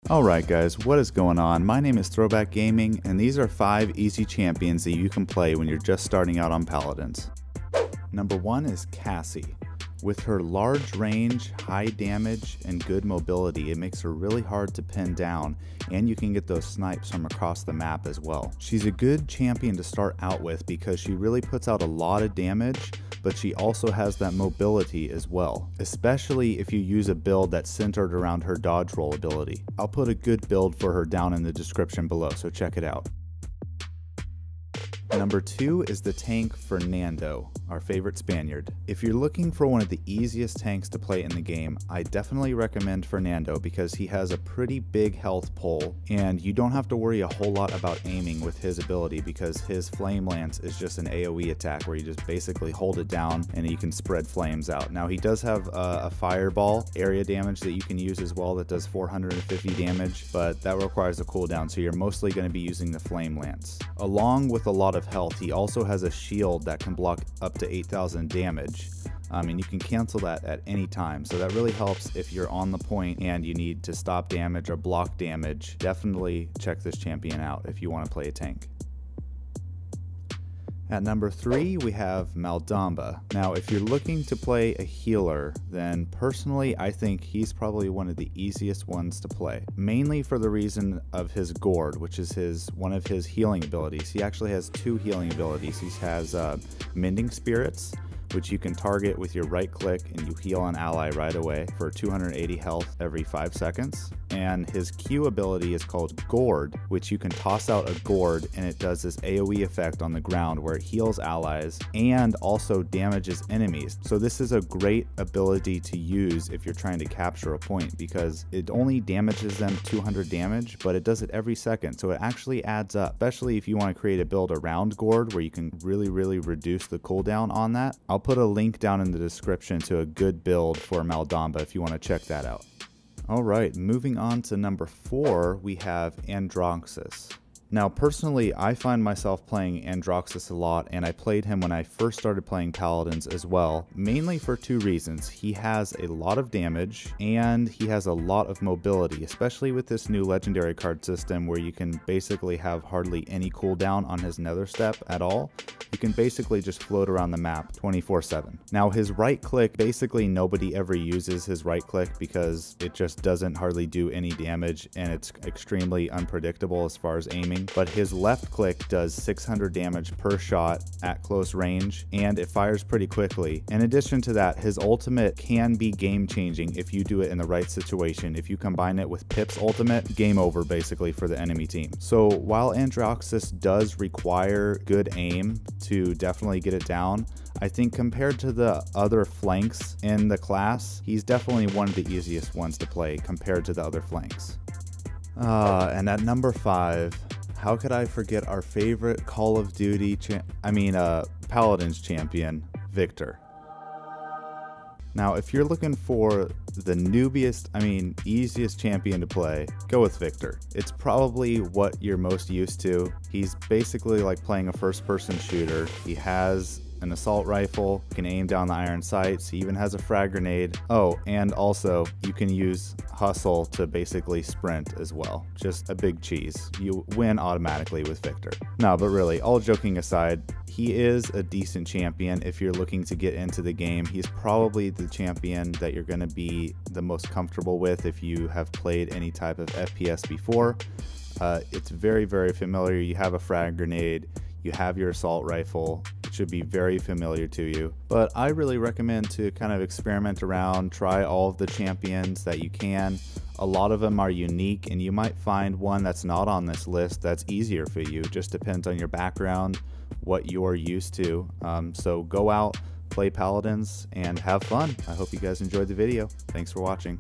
Alright guys, what is going on? My name is Throwback Gaming, and these are 5 easy champions that you can play when you're just starting out on Paladins. Number 1 is Cassie. With her large range, high damage, and good mobility, it makes her really hard to pin down, and you can get those snipes from across the map as well. She's a good champion to start out with because she really puts out a lot of damage, but she also has that mobility as well, especially if you use a build that's centered around her dodge roll ability. I'll put a good build for her down in the description below, so check it out. Number 2 is the tank Fernando, our favorite Spaniard. If you're looking for one of the easiest tanks to play in the game, I definitely recommend Fernando because he has a pretty big health pull, and you don't have to worry a whole lot about aiming with his ability because his flame lance is just an AoE attack where you just basically hold it down and you can spread flames out. Now he does have a fireball area damage that you can use as well that does 450 damage, but that requires a cooldown, so you're mostly going to be using the flame lance. Along with a lot of health, he also has a shield that can block up to 8,000 damage, and you can cancel that at any time, so that really helps if you're on the point and you need to stop damage or block damage. Definitely check this champion out if you want to play a tank. At number 3, we have Maltomba. Now, if you're looking to play a healer, then personally I think he's probably one of the easiest ones to play. Mainly for the reason of his gourd, which is one of his healing abilities. He actually has 2 healing abilities. He has Mending Spirits, which you can target with your right click and you heal an ally right away for 280 health every 5 seconds. And his Q ability is called Gourd, which you can toss out a gourd and it does this AoE effect on the ground where it heals allies and also damages enemies. So this is a great ability to use if you're trying to capture a point because it only damages them 200 damage, but it does it every second, so it actually adds up, especially if you want to create a build around gourd where you can really reduce the cooldown on that. I'll put a link down in the description to a good build for Maltomba if you want to check that out. Alright, moving on to number 4, we have Androxus. Now personally, I find myself playing Androxus a lot, and I played him when I first started playing Paladins as well, mainly for 2 reasons. He has a lot of damage, and he has a lot of mobility, especially with this new legendary card system where you can basically have hardly any cooldown on his nether step at all. You can basically just float around the map 24/7. Now his right click, basically nobody ever uses his right click because it just doesn't hardly do any damage and it's extremely unpredictable as far as aiming. But his left click does 600 damage per shot at close range, and it fires pretty quickly. In addition to that, his ultimate can be game changing if you do it in the right situation. If you combine it with Pip's ultimate, game over basically for the enemy team. So while Androxus does require good aim to definitely get it down, I think compared to the other flanks in the class, he's definitely one of the easiest ones to play compared to the other flanks. And at number 5, how could I forget our favorite Call of Duty Paladins champion, Viktor. Now, if you're looking for the easiest champion to play, go with Viktor. It's probably what you're most used to. He's basically like playing a first-person shooter. He has an assault rifle, can aim down the iron sights, he even has a frag grenade. Oh, and also you can use hustle to basically sprint as well. Just a big cheese. You win automatically with Viktor. No, but really, all joking aside, he is a decent champion if you're looking to get into the game. He's probably the champion that you're going to be the most comfortable with if you have played any type of FPS before. It's very familiar. You have a frag grenade, you have your assault rifle. It should be very familiar to you. But I really recommend to kind of experiment around, try all of the champions that you can. A lot of them are unique, and you might find one that's not on this list that's easier for you. It just depends on your background, what you're used to. So go out, play Paladins, and have fun. I hope you guys enjoyed the video. Thanks for watching.